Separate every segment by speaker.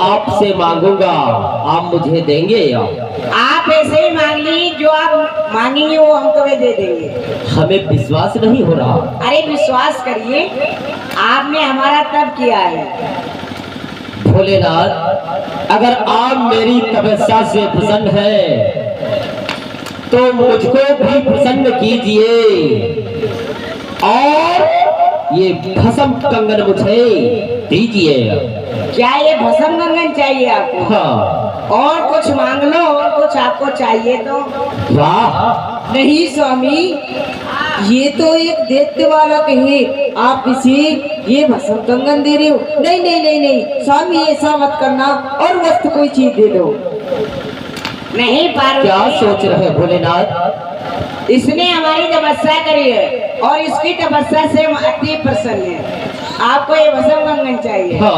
Speaker 1: आपसे मांगूंगा, आप मुझे देंगे?
Speaker 2: आप ऐसे ही मांग ली, जो आप मांगेंगे वो हम तुम्हें दे देंगे।
Speaker 1: हमें विश्वास नहीं हो रहा।
Speaker 2: अरे विश्वास करिए, आपने हमारा तब किया है।
Speaker 1: भोलेनाथ, अगर आप मेरी तपस्या से प्रसन्न है तो मुझको भी प्रसन्न कीजिए और ये भस्म कंगन मुझे दीजिए।
Speaker 2: क्या ये भस्म कंगन चाहिए आपको?
Speaker 1: हाँ।
Speaker 2: और कुछ मांग लो, और कुछ आपको चाहिए तो।
Speaker 1: वाह,
Speaker 3: नहीं स्वामी, ये तो एक दैत्य वाला कहे, आप इसे ये भस्म कंगन दे रहे हो? नहीं नहीं नहीं नहीं स्वामी, ऐसा मत करना, और वस्तु कोई चीज दे दो।
Speaker 2: नहीं पार्वती,
Speaker 1: क्या सोच रहे हैं भोलेनाथ?
Speaker 2: इसने हमारी तपस्या करी है और इसकी तपस्या से हम अति प्रसन्न हैं। आपको ये भस्म कंगन चाहिए?
Speaker 1: हाँ।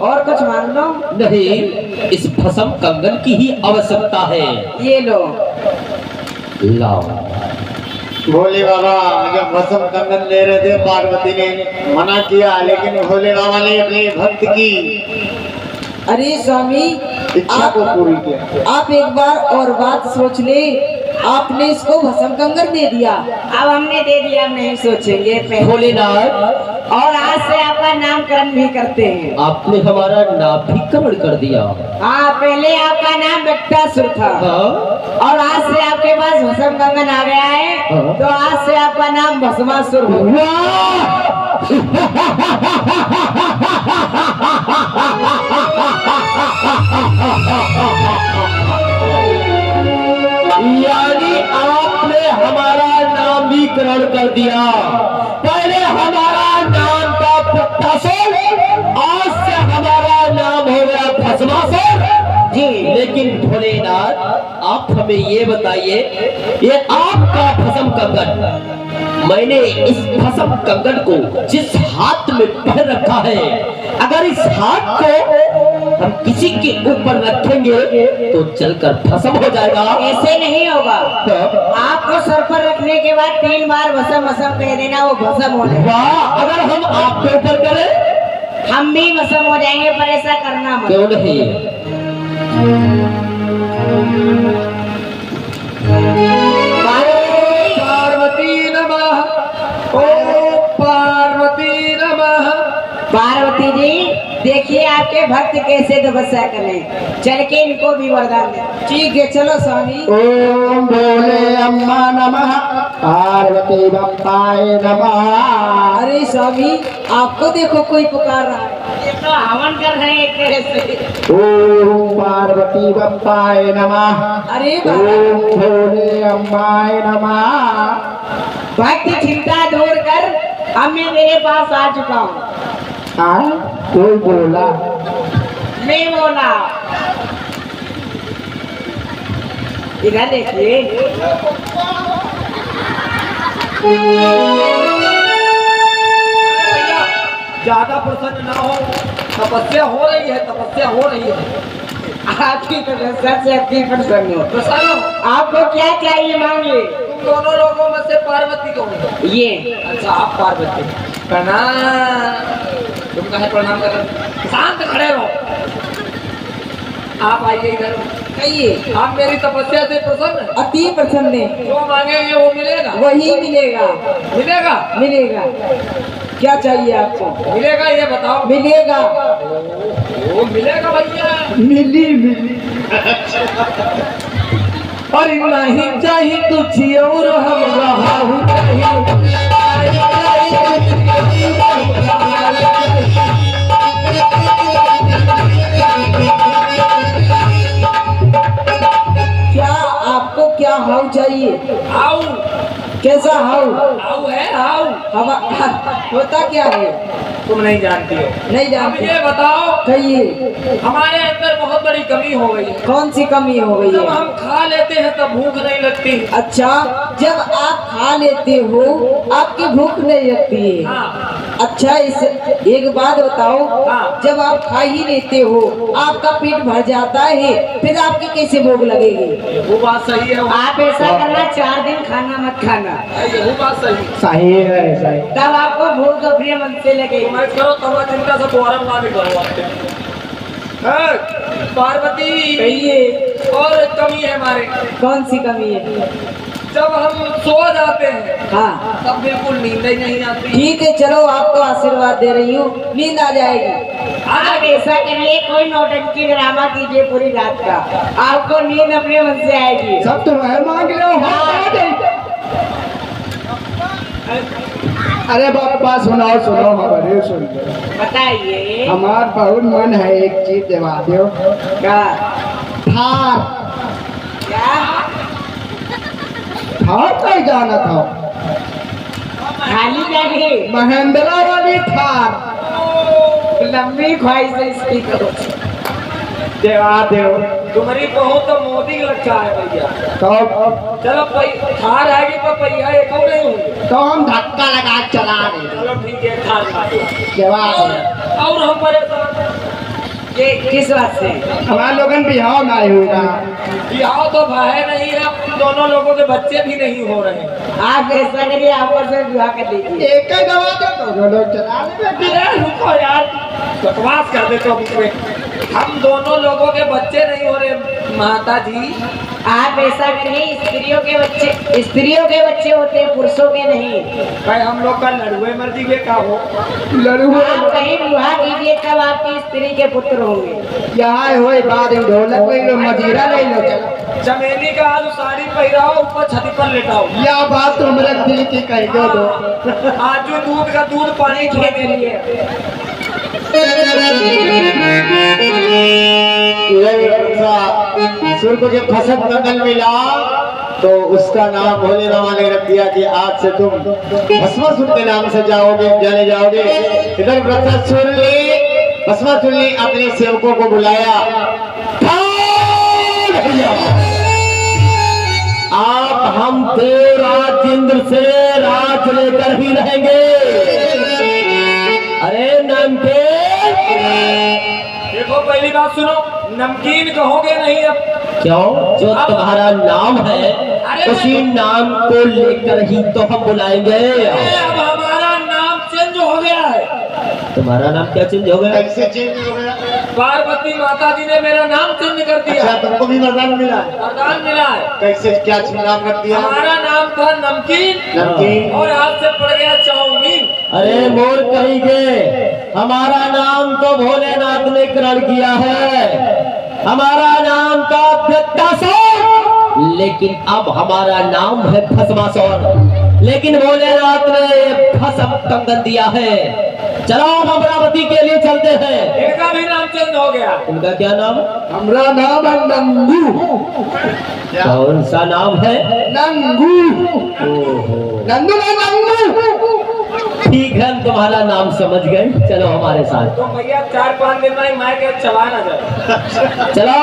Speaker 2: और कुछ मांग लो।
Speaker 1: नहीं, इस भस्म कंगन की ही आवश्यकता है।
Speaker 2: ये लो।
Speaker 1: लाओ।
Speaker 4: भोले बाबा जब भस्म कंगन ले रहे थे, पार्वती ने मना किया, लेकिन भोले बाबा ने अपने भक्त की
Speaker 3: अरे स्वामी,
Speaker 4: इच्छा को पूरी किया।
Speaker 3: आप एक बार और बात सोच ले, आपने इसको भस्म कंगन दे दिया।
Speaker 2: अब हमने दे दिया, नहीं सोचेंगे पहले।
Speaker 1: भोलेनाथ,
Speaker 2: और आज से आपका नामकरण भी करते हैं।
Speaker 1: आपने हमारा नाभिकरण कर दिया।
Speaker 2: हाँ, पहले आपका नाम बट्टासुर था।
Speaker 1: हाँ।
Speaker 2: और आज से आपके पास भस्म कंगन आ गया है।
Speaker 1: हाँ।
Speaker 2: तो आज से आपका नाम भस्मासुर हो।
Speaker 1: यानी आपने हमारा नामकरण कर दिया। पहले हमारा नाम था बट्टासुर, आज से हमारा नाम हो गया भस्मासुर।
Speaker 2: जी।
Speaker 1: लेकिन भोलेनाथ, आप हमें ये बताइए, ये आपका भस्म कंगन, मैंने इस भस्म कंगन को जिस हाथ में पहन रखा है, अगर इस हाथ को हम किसी के ऊपर रखेंगे तो चलकर भस्म हो जाएगा।
Speaker 2: ऐसे नहीं होगा। आपको सर पर रखने के बाद 3 बार भस्म भस्म कह देना, वो भस्म हो जाएगा।
Speaker 1: वाह, अगर हम आपके ऊपर करें
Speaker 2: हम भी भस्म हो जाएंगे, पर ऐसा करना मत।
Speaker 1: क्यों नहीं?
Speaker 4: पार्वती नमः, ओम पार्वती नमः।
Speaker 2: पार्वती जी, देखिए आपके भक्त कैसे तपस्या करें, चल के इनको भी वरदान दें।
Speaker 3: ठीक है, चलो स्वामी।
Speaker 4: ओम भोले अम्मा नमः, पार्वती बप्पाय नमः।
Speaker 3: अरे स्वामी, आपको देखो कोई पुकार रहा है।
Speaker 2: ये तो हवन कर रहे हैं एक तरह से।
Speaker 4: ओम पार्वती बप्पाय नमः,
Speaker 3: अरे
Speaker 4: ओम भोले अम्माय नमः।
Speaker 2: भक्त चिंता दूर कर, अब मैं मेरे पास आ चुका हूँ।
Speaker 4: कोई बोला?
Speaker 2: मैं बोला, इधर देखिए।
Speaker 4: ज्यादा प्रसन्न ना हो, तपस्या हो रही है, तपस्या हो रही है।
Speaker 2: आपकी तपस्या से अति प्रसन्न हो।
Speaker 4: प्रसन्न हो?
Speaker 2: आपको क्या चाहिए मांगिए।
Speaker 4: तुम दोनों लोगों में से पार्वती कौन है?
Speaker 2: ये
Speaker 4: अच्छा, आप पार्वती। प्रणाम। तुम कहे प्रणाम कर रहे? शांत खड़े रहो। आप आइए इधर।
Speaker 3: कहिए।
Speaker 4: आप मेरी तपस्या से प्रसन्न हैं?
Speaker 3: अति प्रसन्न है।
Speaker 4: जो मांगेंगे वो मिलेगा?
Speaker 3: वही मिलेगा।
Speaker 4: मिलेगा?
Speaker 3: मिलेगा। क्या चाहिए आपको?
Speaker 4: मिलेगा, ये बताओ।
Speaker 3: मिलेगा।
Speaker 4: वो मिलेगा भैया।
Speaker 3: मिली मिली।
Speaker 4: और नहीं चाहिए कुछ और, हम रहा हूँ
Speaker 3: क्या आपको क्या हाउ चाहिए?
Speaker 4: आओ।
Speaker 3: कैसा हाउ?
Speaker 4: आओ है, आओ।
Speaker 3: हवा होता क्या है?
Speaker 4: तुम नहीं जानती हो।
Speaker 3: नहीं
Speaker 4: अब
Speaker 3: जानते।
Speaker 4: ये बताओ,
Speaker 3: कहिए।
Speaker 4: हमारे अंदर बहुत बड़ी कमी हो गई है।
Speaker 3: कौन सी कमी हो गई
Speaker 4: जब
Speaker 3: है?
Speaker 4: हम खा लेते हैं तब भूख नहीं लगती।
Speaker 3: अच्छा, जब आप खा लेते हो आपकी भूख नहीं लगती है।
Speaker 4: हाँ।
Speaker 3: अच्छा, इस एक बात बताओ,
Speaker 4: हाँ।
Speaker 3: जब आप खा ही लेते हो आपका पेट भर जाता है, फिर आपकी कैसे भूख लगेगी?
Speaker 4: वो बात सही है।
Speaker 2: आप ऐसा करना, 4 दिन खाना मत खाना,
Speaker 4: वो बात सही।
Speaker 1: सही है, सही।
Speaker 2: तब आपको भूख अपने मन से लगेगी।
Speaker 4: मैं करो तब चिंता से दोबारा ना भी करो।
Speaker 5: पार्वती
Speaker 3: कहिए,
Speaker 5: और कमी है हमारे।
Speaker 3: कौन सी कमी है?
Speaker 5: जब हम सो जाते हैं
Speaker 3: हाँ
Speaker 5: तब बिल्कुल नींद ही नहीं आती।
Speaker 3: ठीक है, चलो आपको आशीर्वाद दे रही हूँ, नींद आ जाएगी।
Speaker 2: आप ऐसा करिए, कोई नौटंकी ड्रामा कीजिए पूरी रात का, आपको नींद अपने मन से आएगी।
Speaker 4: सब तो मैं मांग लो। अरे बाबा सुनाओ सुनो, हमारे सुन लो।
Speaker 2: बताइए।
Speaker 4: हमार बहुत मन है, एक चीज दिवा दो।
Speaker 2: क्या?
Speaker 4: थार
Speaker 2: क्या?
Speaker 4: थार कहीं जाना था,
Speaker 2: खाली जाके
Speaker 4: महेंद्रा वाली थार
Speaker 2: लंबी ख्वाहिश है इसकी तो।
Speaker 4: दिवा दो।
Speaker 5: तुम्हारी बहू तो मोदी का लगता है भैया।
Speaker 4: तो
Speaker 5: चलो थार आएगी पर पहिया एक और नहीं होंगे।
Speaker 4: तो हम धक्का लगा चला रहे।
Speaker 5: चलो ठीक है, थार ला दो।
Speaker 4: दिवा दो।
Speaker 5: और हम परेशान।
Speaker 2: ये किस बात से?
Speaker 4: हमारे लोगन बिहाव ना होगा।
Speaker 5: बिहाव तो भाई नहीं है, तुम दोनों लोगों के बच्चे भी नहीं हो रहे हैं।
Speaker 2: आप ऐसा करिए, आपस में विवाह कर लीजिए।
Speaker 4: एक ही दवा दो तो लोग चला ले।
Speaker 5: अरे रुको यार, बकवास कर देते हो मुझे। हम दोनों लोगों के बच्चे नहीं हो रहे माता जी।
Speaker 2: आप ऐसा करिए, स्त्रियों के बच्चे होते हैं, पुरुषों के नहीं।
Speaker 5: भाई हम लोग का लड़ुए मर्जी के का हो।
Speaker 2: आप कहीं विवाह कीजिए तब आपकी स्त्री के पुत्र होंगे।
Speaker 4: यहाँ हो बाद ढोलक ले लो, मजीरा ले लो, चलो।
Speaker 5: चमेली का आज साड़ी पहराओ, ऊपर छती पर लेटाओ।
Speaker 4: यह बात तुम रख दिल की कह दो।
Speaker 5: आज जो दूध का दूध पानी खा के लिए।
Speaker 4: सुर को जब फसद कंगन मिला तो उसका नाम भोले बाबा ने रख दिया कि आज से तुम भस्मासुर के नाम से जाने जाओगे। इधर वृत्रासुर ने भस्मासुर ने अपने सेवकों को बुलाया।
Speaker 1: आप हम तो राजेंद्र से राज लेकर ही रहेंगे। अरे नमकीन,
Speaker 5: देखो पहली बात सुनो, नमकीन कहोगे नहीं अब।
Speaker 1: क्यों? जो तुम्हारा नाम है उसी नाम को लेकर ही तो हम बुलाएंगे।
Speaker 5: अब हमारा नाम चेंज हो गया है।
Speaker 1: तुम्हारा नाम क्या चेंज हो गया?
Speaker 4: कैसे चेंज हो गया?
Speaker 5: पार्वती माता जी ने मेरा नाम चेंज कर दिया।
Speaker 4: अच्छा, तुमको भी वरदान मिला है?
Speaker 5: वरदान मिला है।
Speaker 4: कैसे, क्या नाम रख दिया?
Speaker 5: हमारा नाम था नमकीन,
Speaker 4: नमकीन।
Speaker 5: और आज से पड़ गया चाउमीन।
Speaker 1: अरे मोर कहेंगे, हमारा नाम तो भोलेनाथ ने ग्रहण किया है। हमारा नाम तो वृत्तासुर, लेकिन अब हमारा नाम है भस्मासुर। लेकिन भोलेनाथ ने भस्म कंगन दिया है। चलो हम अमरावती के लिए चलते हैं।
Speaker 5: इनका भी नाम चेंज हो गया।
Speaker 1: इनका क्या नाम?
Speaker 4: हमारा नाम है नंगू।
Speaker 1: कौन सा नाम है?
Speaker 4: नंगू। नंदू ना नंगू।
Speaker 1: ठीक है, हम तुम्हारा नाम समझ गए। चलो हमारे साथ।
Speaker 5: तो भैया 4-5 दिन में मार के चबा ना जाए।
Speaker 1: चलो।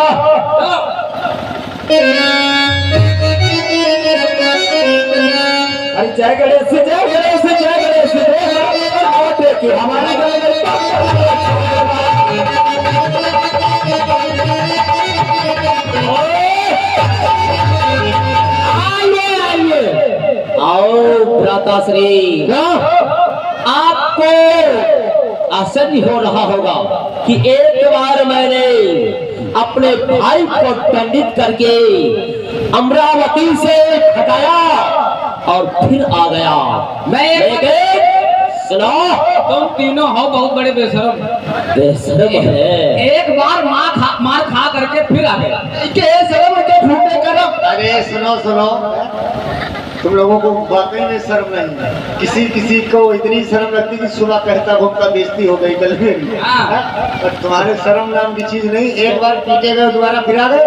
Speaker 4: अरे जय गणेश, जय गणेश, जय गणेश। देखिए हमारे
Speaker 1: आओ भ्राताश्री, आपको आश्चर्य हो रहा होगा कि एक बार मैंने अपने भाई को दंडित करके अमरावती से हटाया और फिर आ गया। लेकिन सुनो,
Speaker 5: तुम तीनों हो बहुत बड़े बेशरम।
Speaker 1: बेशरम है।
Speaker 5: एक बार मार खा करके फिर आ गया।
Speaker 4: अरे सुनो सुनो, तुम लोगों को वाकई में शर्म नहीं है। किसी को इतनी शर्म लगती कि सुबह कहता घूमता बेइज्जती हो गई कल मेरी। और तुम्हारे शर्म नाम की चीज नहीं। एक बार पीटे गए दोबारा फिर आ गए।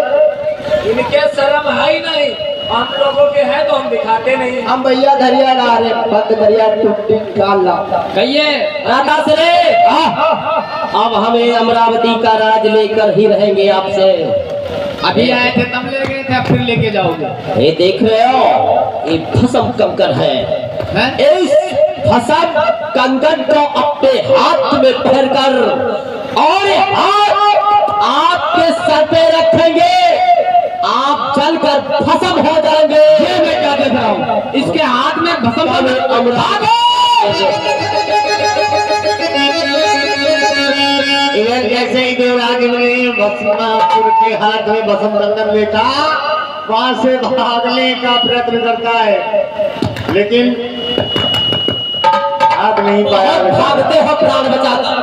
Speaker 5: इनके शर्म है ही नहीं, हम लोगों के हैं तो हम दिखाते नहीं।
Speaker 4: हम भैया धरिया ला रहे, बंद करिया टूटी डाल ला।
Speaker 5: कहिए
Speaker 1: भ्राताश्री, अब हमें अमरावती का राज लेकर ही रहेंगे आपसे।
Speaker 5: अभी आए थे तब ले गए थे, अब फिर लेके जाओगे।
Speaker 1: ये देख रहे हो, ये भस्म कंकड़ है। इस भस्म कंकड़ को अपने हाथ में पकड़कर और हाथ आपके सर पे रखेंगे, आप जलकर भस्म हो जाएंगे। ये मैं क्या देख रहा हूँ, इसके हाथ में भस्म
Speaker 4: इधर जैसे ही देवराज भस्मासुर के हाथ में भस्म कंगन लेता वहां से भागने का प्रयत्न करता है, लेकिन भाग नहीं पाया।
Speaker 1: भागते हो प्राण बचाकर।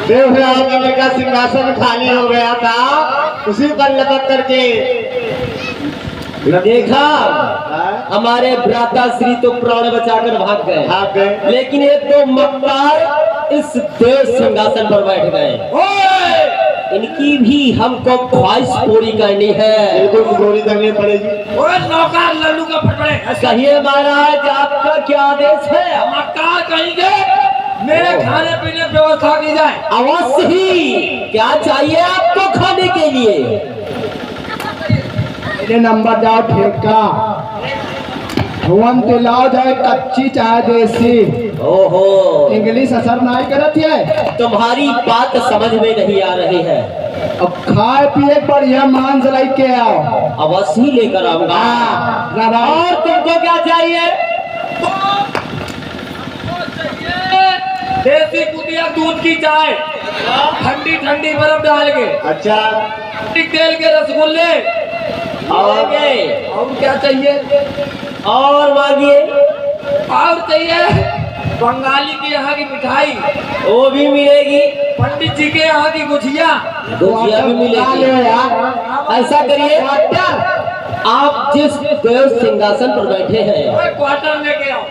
Speaker 4: देवराज का सिंहासन खाली हो गया था, उसी पर लपक करके
Speaker 1: देखा हमारे भ्राता श्री तो प्राण बचाकर भाग गए, लेकिन ये दो मक्कार इस देव सिंहासन पर बैठ गए। इनकी भी हमको ख्वाहिश पूरी करनी है।
Speaker 4: पूरी करनी पड़ेगी।
Speaker 5: ओए नौकर लल्लू का फटफड़े,
Speaker 1: कहिए महाराज आपका क्या आदेश है?
Speaker 5: मक्कार कहेंगे मेरे खाने पीने की व्यवस्था की जाए।
Speaker 1: अवश्य ही। क्या चाहिए आपको खाने के लिए?
Speaker 6: मेरे नंबर जाओ ठेका भवन लाओ जाए कच्ची चाय देसी।
Speaker 1: ओहो,
Speaker 6: इंग्लिश असर नहीं करती है।
Speaker 1: तुम्हारी बात समझ में नहीं आ रही है।
Speaker 6: अब खाए पिए बढ़िया मांस लेके आओ।
Speaker 1: अवश्य ही लेकर आऊंगा। और तुमको क्या चाहिए?
Speaker 5: देसी कुटिया दूध की चाय, ठंडी ठंडी बर्फ डाल के,
Speaker 4: अच्छा,
Speaker 5: तेल के रसगुल्ले
Speaker 1: और
Speaker 5: क्या चाहिए?
Speaker 1: और मांगिए।
Speaker 5: और चाहिए बंगाली की यहाँ की मिठाई,
Speaker 1: वो भी मिलेगी।
Speaker 5: पंडित जी के यहाँ की गुजिया
Speaker 1: भी मिलेगी। ऐसा करिए, आप जिस देव सिंहासन पर बैठे हैं,
Speaker 5: क्वार्टर लेके आओ।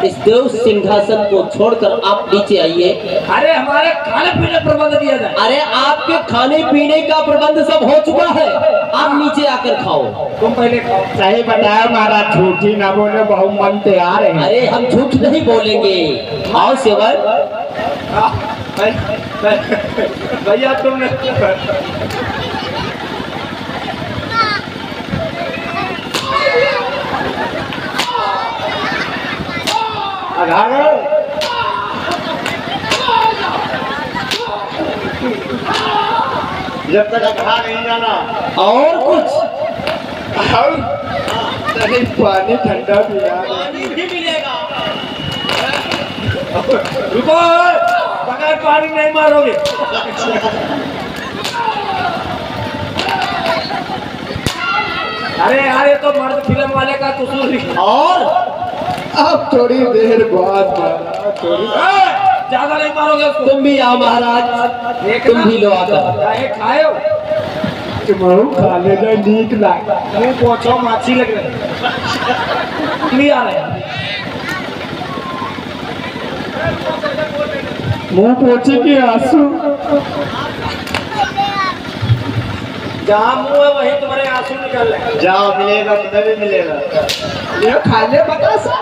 Speaker 1: इस देव सिंहासन को छोड़कर आप नीचे आइए।
Speaker 5: अरे हमारे खाने पीने प्रबंध दिया जाए।
Speaker 1: अरे आपके खाने पीने का प्रबंध सब हो चुका है, आप नीचे आकर खाओ।
Speaker 5: तुम पहले खाओ।
Speaker 6: सही बताया महाराज, झूठी ना बोले, बहुत मन तैयार है।
Speaker 1: अरे हम झूठ नहीं बोलेंगे। आओ सेवक।
Speaker 5: भैया तुमने
Speaker 4: जब तक अघा नहीं जाना।
Speaker 1: और कुछ?
Speaker 6: नहीं, पानी ठंडा पिया।
Speaker 1: पानी भी मिलेगा।
Speaker 5: रुको, बगैर पानी नहीं मारोगे। अरे यार ये तो मर्द फिल्म वाले का कसूर नहीं।
Speaker 1: और
Speaker 6: अब थोड़ी देर बाद
Speaker 5: ज्यादा नहीं मारोगे उसको।
Speaker 1: तुम भी आओ महाराज, तुम भी लो आकर।
Speaker 5: खाए
Speaker 6: तुम खा लेना, नीक लाग।
Speaker 5: मुंह पोछो, माछी लग रही। भी आ रहे हैं।
Speaker 6: मुंह पोछे के आंसू।
Speaker 5: जहाँ मुंह है वहीं तुम्हारे आंसू निकल रहे हैं।
Speaker 4: जाओ, मिलेगा तुम्हें भी मिलेगा।
Speaker 6: ये खा ले बता सा।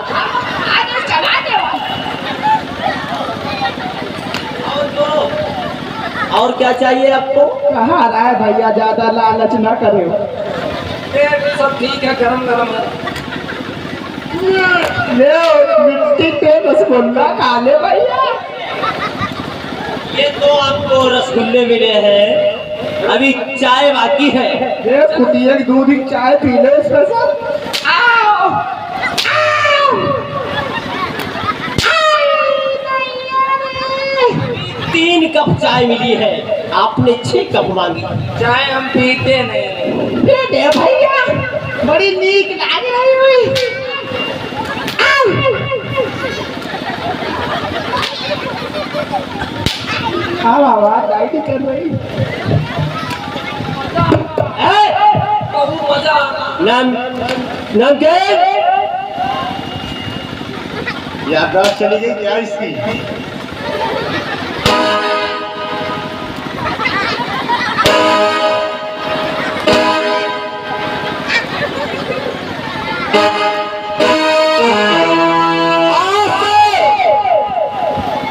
Speaker 1: और क्या चाहिए आपको?
Speaker 6: कहाँ रहा है भैया, ज्यादा लालच ना करे।
Speaker 5: सब ठीक है, गरम गरम है।
Speaker 6: ले मिट्टी पे रसगुल्ला खा ले भैया।
Speaker 1: ये तो आपको रसगुल्ले मिले हैं, अभी चाय बाकी है।
Speaker 6: ये कुटिया की दूध की चाय पी ले उसके साथ। आओ, आओ।
Speaker 1: 3 कप चाय मिली है, आपने 6 कप मांगी।
Speaker 5: चाय हम पीते नहीं।
Speaker 6: दे भैया, बड़ी नीक लाग रही हुई। हाँ बाबा, डाइट कर रही।
Speaker 5: बहुत मजा आता।
Speaker 1: नाम नाम क्या है?
Speaker 4: याददाश्त चली गई क्या इसकी?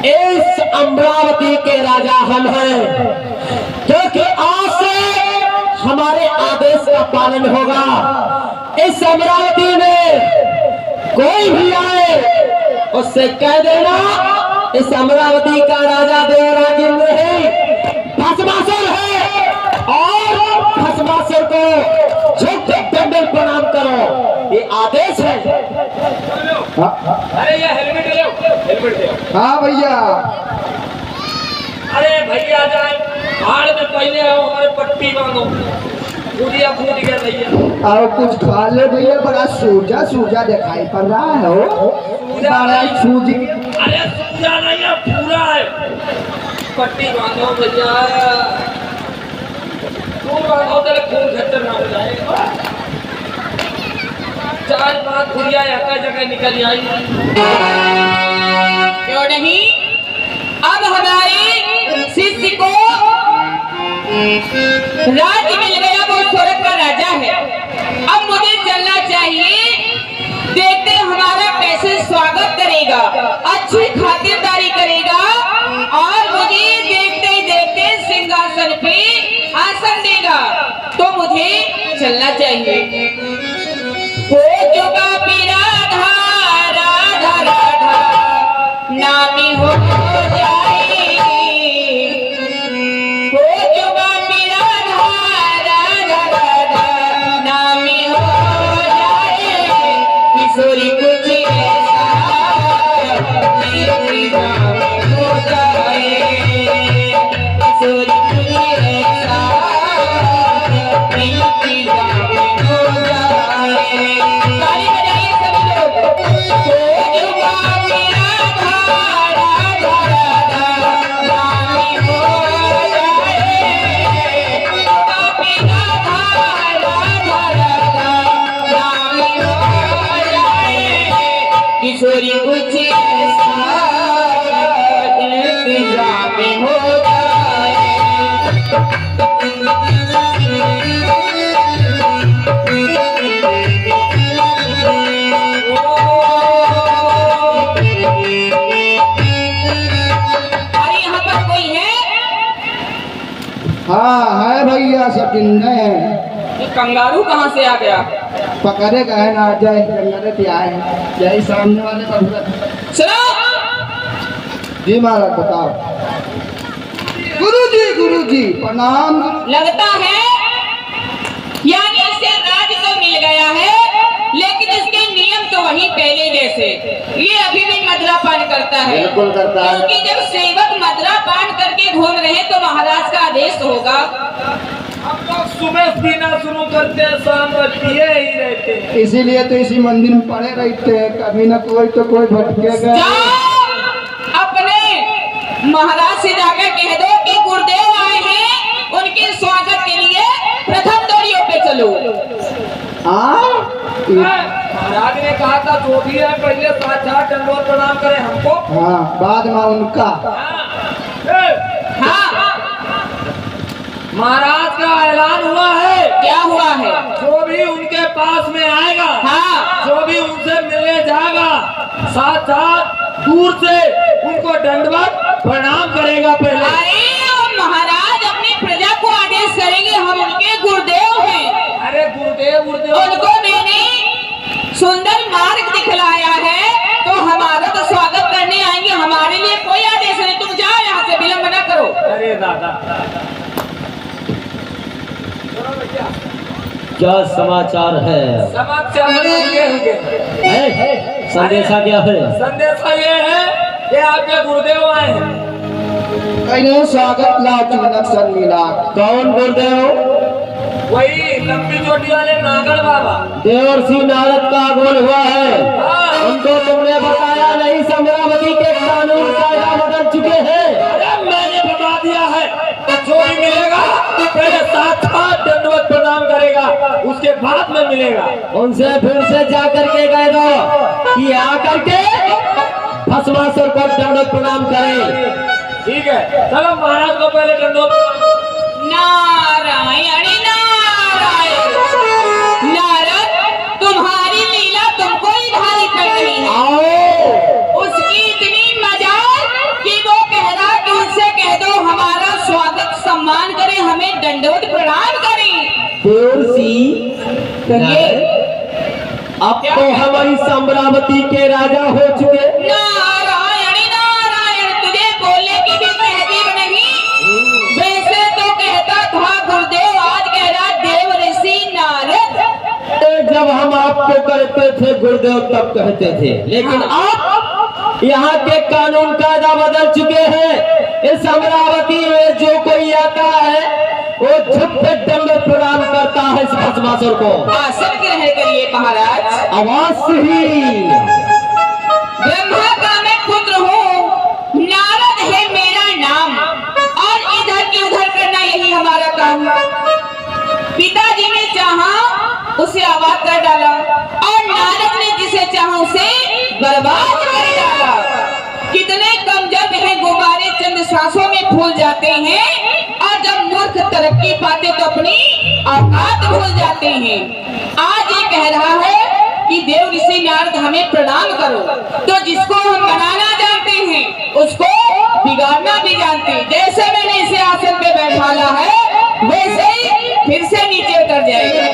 Speaker 1: इस अमरावती के राजा हम हैं, क्योंकि आज से हमारे आदेश का पालन होगा। इस अमरावती में कोई भी आए उससे कह देना इस अमरावती का राजा देवराज इंद्र है, भस्मासुर है, और भस्मासुर को झुक दंडल प्रणाम करो, ये आदेश है।
Speaker 5: अरे ये हेलमेट ले हेलमेट दे।
Speaker 6: हाँ भैया।
Speaker 5: अरे भैया जाए भाड़ में पहले आओ, हमारे पट्टी बांधो, पूरिया फूट गया भैया।
Speaker 6: और कुछ खा ले भैया, बड़ा सूजा सूजा दिखाई पड़ रहा है हो, बड़ा सूजी।
Speaker 5: अरे सूजा नहीं है, पूरा है। पट्टी बांधो भैया, खून बांधो तेरे खून खच्चर ना हो जाएगा। 4-5 खुरिया एक जगह निकल आई।
Speaker 3: क्यों नहीं, अब हमारे शिष्य को राज्य मिल गया, वो स्वर्ग का राजा है। अब मुझे चलना चाहिए, देखते हमारा कैसे स्वागत करेगा, अच्छी खातिरदारी करेगा, और मुझे देखते ही देखते सिंहासन पे आसन देगा, तो मुझे चलना चाहिए। हो चुका पीरा राधा राधा राधा नामी हो जाए, हो चुका पीरा राधा राधा नामी हो जाए, किशोरी कुछ ऐसा मेरी नाम हो जाए, किशोरी कुछ ऐसा मेरी नाम हो जाए। ताली बजाइए सभी लोग। हो चुका मेरा धारा धारा नामी हो जाए, मेरा धारा धारा नामी हो जाए, किशोरी कुछ ऐसा इंतजाम हो जाए। अरे यहाँ पर कोई है?
Speaker 6: हाँ है भैया, सब जिंदा है।
Speaker 3: ये कंगारू कहाँ से आ गया?
Speaker 6: पकड़े गए ना, जय जंगल पे आए हैं, यही सामने वाले पर।
Speaker 3: सुनो,
Speaker 6: जी महाराज बताओ। गुरुजी प्रणाम।
Speaker 3: लगता है यानी इसे राज्य तो मिल गया है, लेकिन इसके नियम तो वही पहले जैसे। ये अभी भी मदरा पान करता है,
Speaker 4: बिल्कुल करता है।
Speaker 3: क्योंकि जब सेवक मदरा पान करके घूम रहे हैं तो महाराज का आदेश होगा।
Speaker 5: हम लोग सुबह पीना शुरू करते हैं, शाम तक पिए ही रहते हैं।
Speaker 6: इसीलिए तो इसी मंदिर में पड़े रहते हैं, कभी ना कोई तो कोई भटकेगा।
Speaker 3: जाओ अपने महाराज से जाकर कह दो कि गुरुदेव आए हैं, उनके स्वागत के लिए प्रथम दौड़ियों पे चलो।
Speaker 5: महाराज ने कहा था जो भी है पहले साक्षात दंडवत प्रणाम करें हमको।
Speaker 6: हाँ, बाद में उनका।
Speaker 3: हाँ,
Speaker 5: महाराज का ऐलान हुआ है।
Speaker 3: क्या हुआ है?
Speaker 5: जो भी उनके पास में आएगा,
Speaker 3: हाँ,
Speaker 5: जो भी उनसे मिलने जाएगा, साथ साथ दूर से उनको दंडवत प्रणाम करेगा पहले।
Speaker 3: अरे और महाराज अपनी प्रजा को आदेश करेंगे, हम उनके गुरुदेव हैं।
Speaker 5: अरे गुरुदेव
Speaker 3: उनको मैंने सुंदर मार्ग दिखलाया है, तो हमारा तो स्वागत करने आएंगे, हमारे लिए कोई आदेश नहीं। तुम जाओ यहाँ से, विलंब न करो।
Speaker 5: अरे दादा,
Speaker 1: क्या समाचार है?
Speaker 5: समाचार ये होंगे।
Speaker 1: संदेशा क्या है?
Speaker 5: संदेशा ये है कि आपके गुरुदेव आए हैं।
Speaker 6: कहीं स्वागत ला चुनक सर मिला।
Speaker 1: कौन गुरुदेव?
Speaker 5: वही लंबी चोटी वाले नागड़ बाबा।
Speaker 1: देवर्षि नारद का आगमन हुआ है।
Speaker 5: हाँ।
Speaker 1: उनको तुमने बताया नहीं? अमरावती के कानून कायदा बदल चुके हैं।
Speaker 5: अरे मैंने बता दिया है, जो भी मिलेगा पहले साक्षात दंडवत प्रणाम करेगा, उसके बाद में मिलेगा।
Speaker 1: उनसे फिर से जा करके कह दो कि आकर के भस्मासुर को दंडवत प्रणाम करें।
Speaker 5: ठीक है, चलो महाराज को पहले दंडवत।
Speaker 3: नारायण नारायण। नारद, तुम्हारी लीला तुमको ही भारी पड़ रही है।
Speaker 1: आओ।
Speaker 3: उसकी इतनी मजाल कि वो कह रहा कि उनसे कह दो हमारा स्वागत सम्मान करे, हमें दंडवत प्रणाम करें। कहिए।
Speaker 1: अब तो हमारी अमरावती के राजा हो चुके।
Speaker 3: नारायण नारायण, तुझे बोलने की भी तहजीब नहीं। वैसे तो कहता था गुरुदेव, आज कह रहा देव ऋषि नारद।
Speaker 1: जब हम आपको कहते थे गुरुदेव तब कहते थे, लेकिन आप यहाँ के कानून कायदा बदल चुके हैं। इस अमरावती में जो कोई आता है वो झुकते दंड प्रणाम करता है इस भस्मासुर को।
Speaker 3: आसन ग्रहण करिए महाराज।
Speaker 1: अवश्य ही।
Speaker 3: ब्रह्मा का मैं पुत्र हूँ, नारद है मेरा नाम, और इधर की उधर करना यही हमारा काम। पिताजी ने चाहा उसे आबाद कर डाला, और नारद ने जिसे चाहा उसे बर्बाद कर डाला। कितने कमजोर हैं गुब्बारे, चंद सांसों में फूल जाते हैं, और जब मूर्ख तरक्की पाते तो अपनी औकात भूल जाते हैं। आज ये कह रहा है कि देव ऋषि नारद हमें प्रणाम करो, तो जिसको हम बनाना जानते हैं उसको बिगाड़ना भी जानते हैं। जैसे मैंने इसे आसन पे बैठाला है वैसे ही फिर से नीचे उतर जाएगा।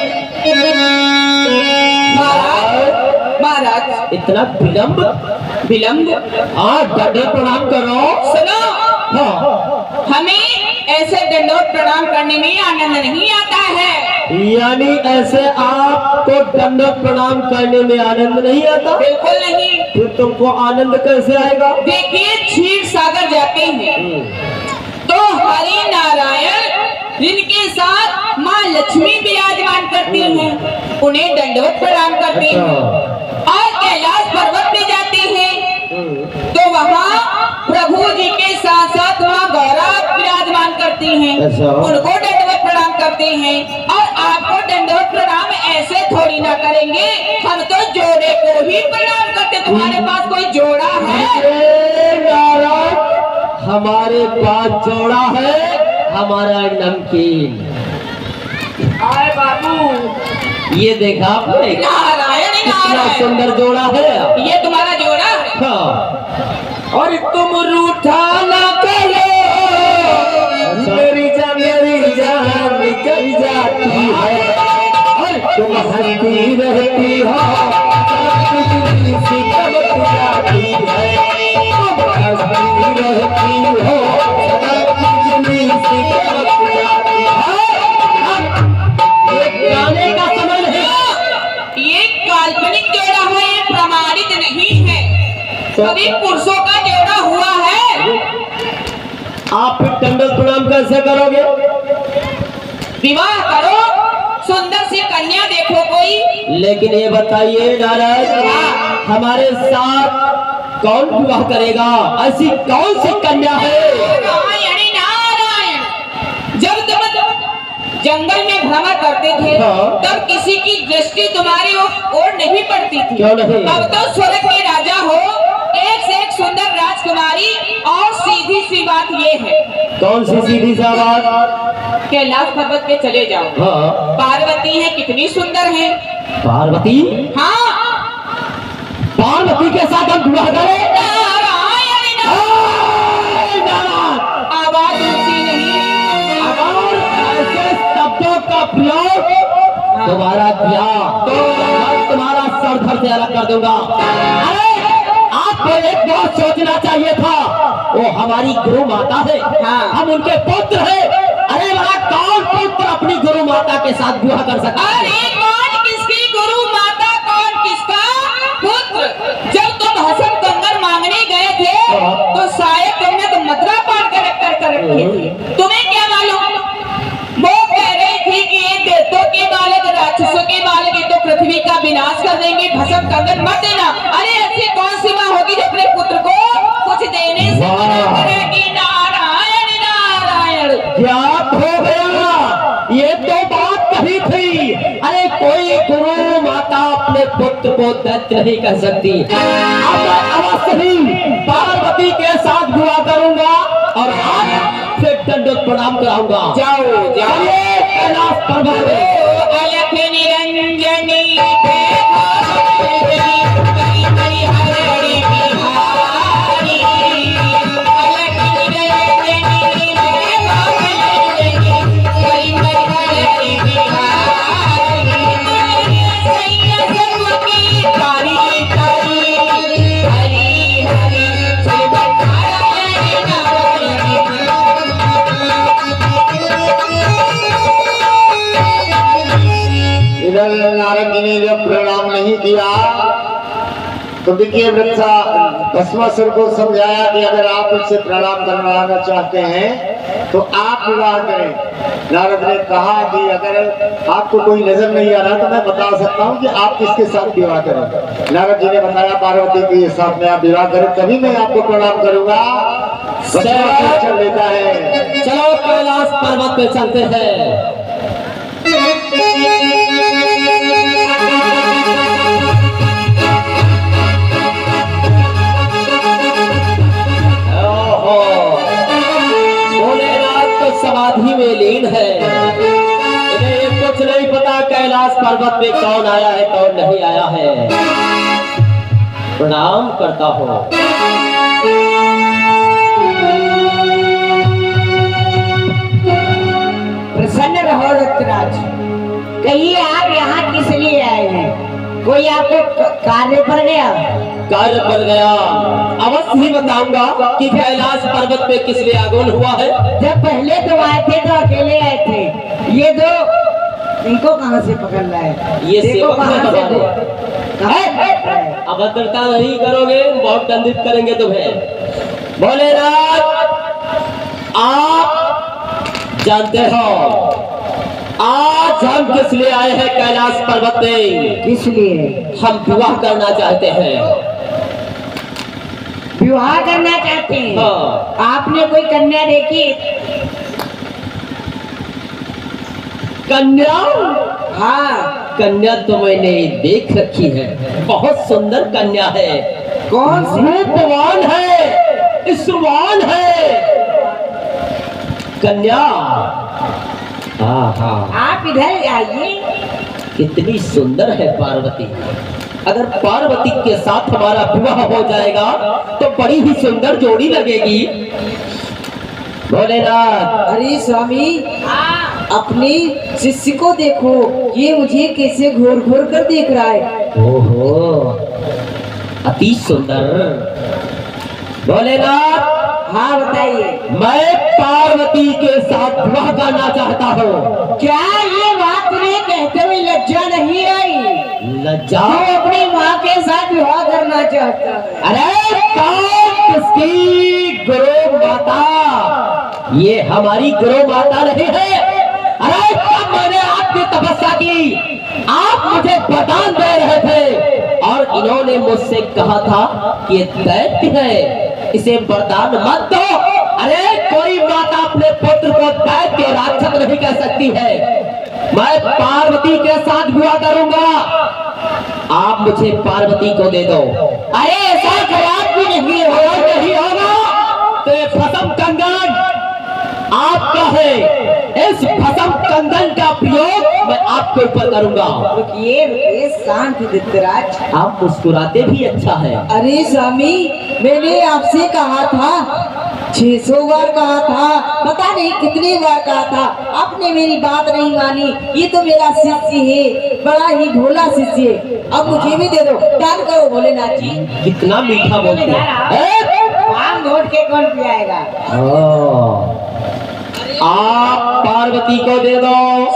Speaker 3: महाराज
Speaker 1: इतना विलंब
Speaker 3: विलंब?
Speaker 1: हाँ, दंड प्रणाम करो।
Speaker 3: सुनो,
Speaker 1: हाँ,
Speaker 3: हमें ऐसे दंडोत प्रणाम करने में आनंद नहीं आता है।
Speaker 1: यानी ऐसे आपको दंड प्रणाम करने में आनंद नहीं आता?
Speaker 3: बिल्कुल नहीं।
Speaker 1: फिर तुमको आनंद कैसे आएगा?
Speaker 3: देखिए, क्षीर सागर जाते हैं तो हरि नारायण जिनके साथ माँ लक्ष्मी विराजमान करती हैं उन्हें दंडवत प्रणाम करते हैं, और कैलाश पर्वत पे जाते हैं तो वहाँ प्रभु जी के साथ साथ माँ गौरा विराजमान करती हैं, उनको दंडवत प्रणाम करते हैं। और आपको दंडवत प्रणाम ऐसे थोड़ी ना करेंगे, हम तो जोड़े को ही प्रणाम करते। तुम्हारे पास कोई जोड़ा है?
Speaker 1: हमारे पास जोड़ा है, हमारा नमकीन।
Speaker 5: आए बाबू,
Speaker 1: ये देखा आपने?
Speaker 3: नारायण
Speaker 1: कितना
Speaker 3: नारायण,
Speaker 1: सुंदर जोड़ा है।
Speaker 3: ये तुम्हारा जोड़ा है?
Speaker 1: हाँ।
Speaker 5: और तुम रूठा ना करो, मेरी जान निकल जाती है, और तुम हंसती रहती हो, बिजली सी चमक जाती है, तुम हंसती रहती हो, बिजली सी चमक जाती है।
Speaker 1: ये गाने का समय नहीं,
Speaker 3: ये काल्पनिक जोड़ा है, ये प्रमाणित नहीं है। सभी पुरुषों का जोड़ा हुआ है।
Speaker 1: आप फिर दंडवत प्रणाम कैसे करोगे?
Speaker 3: विवाह करो, सुंदर सी कन्या देखो कोई।
Speaker 1: लेकिन ये बताइए नारायण, हमारे साथ कौन विवाह करेगा? ऐसी कौन सी कन्या है?
Speaker 3: नारायण नारायण, जब तुम जंगल में भ्रमण करते थे
Speaker 1: हाँ।
Speaker 3: तब किसी की दृष्टि तुम्हारी ओर नहीं पड़ती थी।
Speaker 1: क्यों नहीं?
Speaker 3: अब तो स्वर्ग के राजा हो, एक से एक सुंदर राजकुमारी, और सीधी सी बात ये है,
Speaker 1: कौन सी सीधी सा बात?
Speaker 3: कैलाश पर्वत पे चले जाओ,
Speaker 1: हाँ।
Speaker 3: पार्वती है, कितनी सुंदर है।
Speaker 1: पार्वती?
Speaker 3: हाँ,
Speaker 1: पार्वती के साथ हम विवाह करें?
Speaker 3: नारायण नारायण, आवाज ऊंची नहीं।
Speaker 1: अगर ऐसे शब्दों का प्रयोग दोबारा किया तो मैं तुम्हारा सर धड़ से अलग कर दूंगा। अरे आपको एक बात सोचना चाहिए था, वो हमारी गुरु माता है,
Speaker 3: हाँ।
Speaker 1: हम उनके पुत्र हैं। अरे बड़ा कौन पुत्र अपनी गुरु माता के साथ विवाह कर सकता है?
Speaker 3: अरे कौन किसकी गुरु माता, कौन किसका पुत्र? जब तुम हसन कंगन मांगने गए थे तो शायद तुमने तो मथुरा पान कर रखे थे। तुम्हें क्या मालूम? वो कह रही थी कि ये देवों के बालक, राक्षसों के बालक, ये तो पृथ्वी का विनाश कर देंगे, भस्म कंगन मत देना। अरे ऐसी कौन सी माँ होगी जो अपने पुत्र को कुछ देने से मना करेगी? नारायण नारायण,
Speaker 1: क्या हो गया? ये तो बात कही थी। अरे कोई गुरु माता अपने पुत्र को दैत्य नहीं कह सकती। अब मैं अवश्य ही पार्वती के साथ विवाह करूंगा और आज से दंडवत प्रणाम कराऊंगा।
Speaker 3: जाओ जाओ।
Speaker 1: चलिए कैलाश पर्वत पे।
Speaker 3: अलख निरंजनी
Speaker 4: इधर नारद जी ने जब प्रणाम नहीं किया तो देखिए वृक्षा भस्मासुर को समझाया कि अगर आप उससे प्रणाम करवाना चाहते हैं तो आप विवाह करें। नारद ने कहा कि अगर आपको कोई नजर नहीं आ रहा तो मैं बता सकता हूँ कि आप किसके साथ विवाह करें। नारद जी ने बताया पार्वती के साथ में आप विवाह करें तभी मैं आपको प्रणाम करूंगा। चल लेता है,
Speaker 1: चलो कैलाश पर्वत पे चलते हैं। समाधि में लीन है, इन्हें कुछ नहीं पता कैलाश पर्वत पे कौन आया है कौन नहीं आया है। प्रणाम करता हूँ।
Speaker 2: प्रसन्न रहो दत्तराज। कहिए आप यहाँ किस लिए आए हैं? कोई आपको कार्य पर गया?
Speaker 1: कार्य पर गया, अवश्य ही बताऊंगा कि कैलाश पर्वत पे किस लिए आगमन हुआ है।
Speaker 2: जब पहले तो आए थे तो अकेले आए थे, ये दो इनको कहाँ से पकड़ रहा है?
Speaker 1: ये
Speaker 2: देखो
Speaker 1: सेवक है
Speaker 2: कहाँ से
Speaker 1: हमारे।
Speaker 2: दो।
Speaker 1: अभद्रता नहीं करोगे, बहुत दंडित करेंगे तुम्हें। भोलेनाथ, आप जानते हो आज हम किस लिए आए हैं कैलाश पर्वत पे?
Speaker 2: किस लिए?
Speaker 1: हम विवाह करना चाहते हैं।
Speaker 2: विवाह करना चाहते हैं?
Speaker 1: हाँ।
Speaker 2: आपने कोई कन्या देखी?
Speaker 1: कन्या?
Speaker 2: हाँ।
Speaker 1: कन्या तो मैंने देख रखी है, बहुत सुंदर कन्या है।
Speaker 2: कौन सी?
Speaker 1: रूपवान है, ईश्वरवान है कन्या। हाँ,
Speaker 2: आप इधर आइए।
Speaker 1: कितनी सुंदर है पार्वती। अगर पार्वती के साथ हमारा विवाह हो जाएगा तो बड़ी ही सुंदर जोड़ी लगेगी। भोलेनाथ।
Speaker 7: अरे स्वामी,
Speaker 2: हाँ।
Speaker 7: अपने शिष्य को देखो, ये मुझे कैसे घूर घूर कर देख रहा है।
Speaker 1: ओहो, अति सुंदर। भोलेनाथ,
Speaker 2: हाँ बताइए।
Speaker 1: मैं पार्वती के साथ विवाह करना चाहता हूँ।
Speaker 2: क्या ये बात तुम्हें कहते हुए लज्जा नहीं आई?
Speaker 1: लज्जा?
Speaker 2: वो अपनी माँ के साथ विवाह करना चाहता है।
Speaker 1: अरे कौन किसकी गुरु माता? ये हमारी गुरु माता नहीं है। अरे कब मैंने आपकी तपस्या की, आप मुझे वरदान दे रहे थे और इन्होंने मुझसे कहा था कि ये दैत्य है, इसे वरदान मत दो। अरे कोई माता अपने पुत्र को दैत्य राक्षस नहीं कह सकती है। मैं पार्वती के साथ विवाह करूंगा, आप मुझे पार्वती को दे दो। अरे ऐसा जवाब भी नहीं होगा तो ये भस्म कंगन आपका है। इस भस्म कंगन का प्रयोग मैं आपके ऊपर करूंगा।
Speaker 7: रुकिए शांत दत्तराज।
Speaker 1: आप मुस्कुराते भी अच्छा है।
Speaker 7: अरे स्वामी, मैंने आपसे कहा था 600 बार कहा था, पता नहीं कितनी बार कहा था, आपने मेरी बात नहीं मानी। ये तो मेरा शिष्य है, बड़ा ही भोला शिष्य है। अब मुझे भी दे दो, दान करो भोलेनाथ जी।
Speaker 1: कितना मीठा बोलते हैं।
Speaker 2: भांग घोट के कौन पिलाएगा?
Speaker 1: आप पार्वती को दे दो।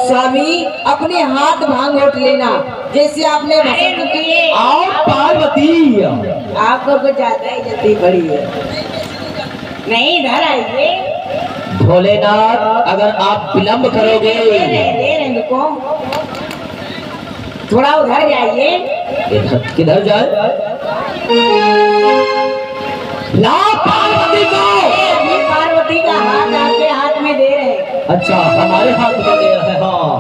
Speaker 7: स्वामी, अपने हाथ भांग घोट लेना जैसे आपने
Speaker 2: अरे रुकिए,
Speaker 1: आप पार्वती।
Speaker 2: आपको कुछ ज्यादा ही जल्दी पड़ी है। नहीं, इधर आइए।
Speaker 1: भोलेनाथ, अगर आप विलम्ब करोगे।
Speaker 2: दे रहे इनको। थोड़ा उधर जाइए।
Speaker 1: किधर जाए? ला पार्वती को।
Speaker 2: अभी पार्वती का हाथ आपके हाथ में दे रहे हैं।
Speaker 1: अच्छा, हमारे हाथ में दे रहे हैं। हाँ,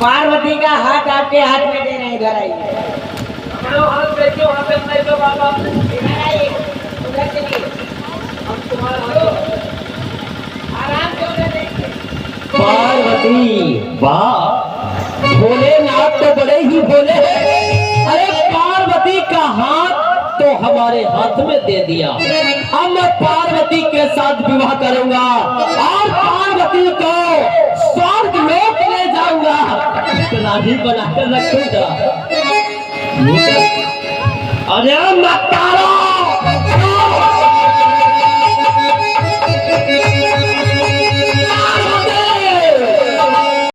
Speaker 2: पार्वती का हाथ आपके हाथ में दे रहे हैं। इधर आइए। इधर आइए, उधर चलिए। आराम से उधर देखिए।
Speaker 1: पार्वती, वाह, भोलेनाथ तो बड़े ही भोले हैं। अरे पार्वती का हाथ तो हमारे हाथ में दे दिया। अब मैं पार्वती के साथ विवाह करूंगा और पार्वती को स्वर्ग लोक ले जाऊंगा, रानी बनाकर रखूंगा। अरे मत